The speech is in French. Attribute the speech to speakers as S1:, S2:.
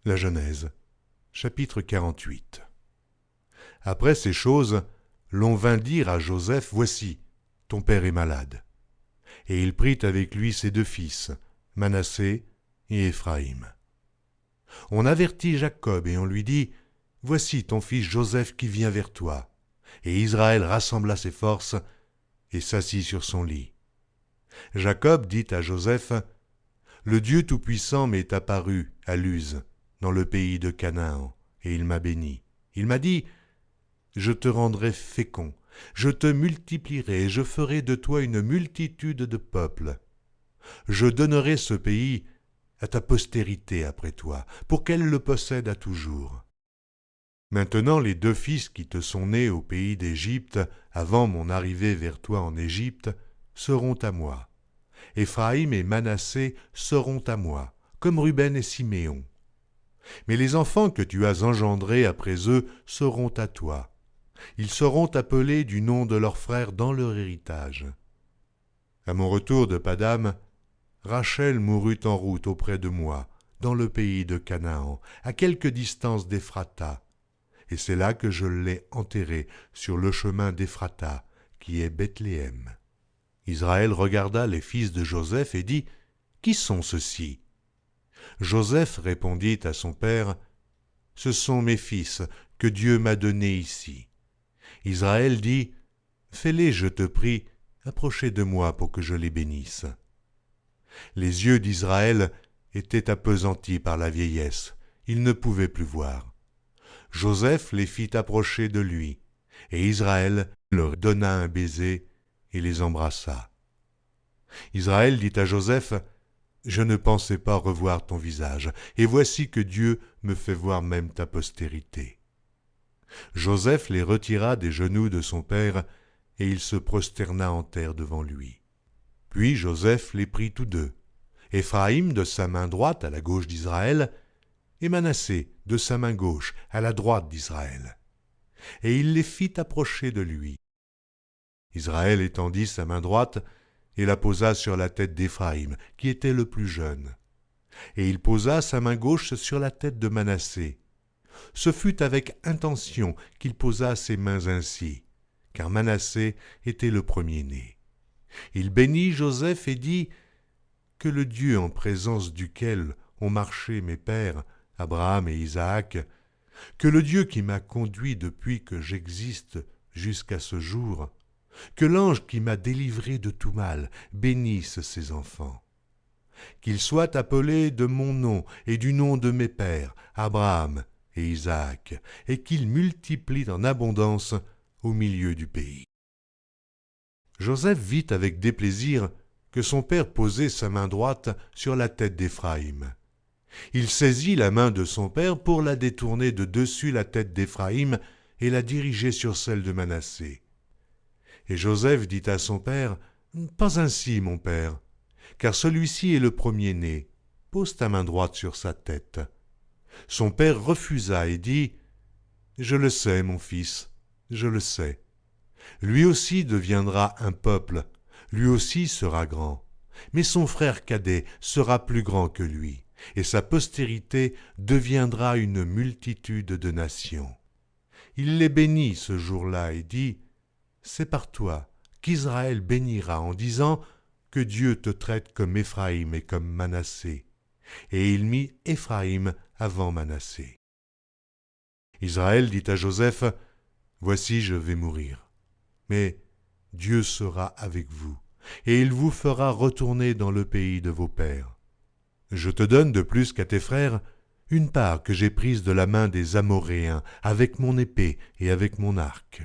S1: La Genèse, chapitre 48. Après ces choses, l'on vint dire à Joseph, « Voici, ton père est malade. » Et il prit avec lui ses deux fils, Manassé et Éphraïm. On avertit Jacob et on lui dit, « Voici ton fils Joseph qui vient vers toi. » Et Israël rassembla ses forces et s'assit sur son lit. Jacob dit à Joseph, « Le Dieu Tout-Puissant m'est apparu à Luz, dans le pays de Canaan, et il m'a béni. Il m'a dit, « Je te rendrai fécond, je te multiplierai et je ferai de toi une multitude de peuples. Je donnerai ce pays à ta postérité après toi, pour qu'elle le possède à toujours. Maintenant les deux fils qui te sont nés au pays d'Égypte, avant mon arrivée vers toi en Égypte, seront à moi. Éphraïm et Manassé seront à moi, comme Ruben et Siméon. Mais les enfants que tu as engendrés après eux seront à toi. Ils seront appelés du nom de leurs frères dans leur héritage. » À mon retour de Padam, Rachel mourut en route auprès de moi, dans le pays de Canaan, à quelque distance d'Éphrata, et c'est là que je l'ai enterrée, sur le chemin d'Éphrata, qui est Bethléem. Israël regarda les fils de Joseph et dit, « Qui sont ceux-ci » Joseph répondit à son père, « Ce sont mes fils que Dieu m'a donnés ici. » Israël dit, « Fais-les, je te prie, approcher de moi pour que je les bénisse. » Les yeux d'Israël étaient appesantis par la vieillesse, il ne pouvait plus voir. Joseph les fit approcher de lui, et Israël leur donna un baiser et les embrassa. Israël dit à Joseph, « Je ne pensais pas revoir ton visage, et voici que Dieu me fait voir même ta postérité. » Joseph les retira des genoux de son père, et il se prosterna en terre devant lui. Puis Joseph les prit tous deux, Éphraïm de sa main droite à la gauche d'Israël, et Manassé de sa main gauche à la droite d'Israël. Et il les fit approcher de lui. Israël étendit sa main droite et la posa sur la tête d'Éphraïm, qui était le plus jeune. Et il posa sa main gauche sur la tête de Manassé. Ce fut avec intention qu'il posa ses mains ainsi, car Manassé était le premier-né. Il bénit Joseph et dit, « Que le Dieu en présence duquel ont marché mes pères, Abraham et Isaac, que le Dieu qui m'a conduit depuis que j'existe jusqu'à ce jour, que l'ange qui m'a délivré de tout mal bénisse ses enfants. Qu'ils soient appelés de mon nom et du nom de mes pères, Abraham et Isaac, et qu'ils multiplient en abondance au milieu du pays. » Joseph vit avec déplaisir que son père posait sa main droite sur la tête d'Éphraïm. Il saisit la main de son père pour la détourner de dessus la tête d'Éphraïm et la diriger sur celle de Manassé. Et Joseph dit à son père, « Pas ainsi, mon père, car celui-ci est le premier-né. Pose ta main droite sur sa tête. » Son père refusa et dit, « Je le sais, mon fils, je le sais. Lui aussi deviendra un peuple, lui aussi sera grand, mais son frère cadet sera plus grand que lui, et sa postérité deviendra une multitude de nations. » Il les bénit ce jour-là et dit, « C'est par toi qu'Israël bénira en disant que Dieu te traite comme Éphraïm et comme Manassé. » Et il mit Éphraïm avant Manassé. Israël dit à Joseph, « Voici, je vais mourir. Mais Dieu sera avec vous, et il vous fera retourner dans le pays de vos pères. Je te donne de plus qu'à tes frères une part que j'ai prise de la main des Amoréens avec mon épée et avec mon arc.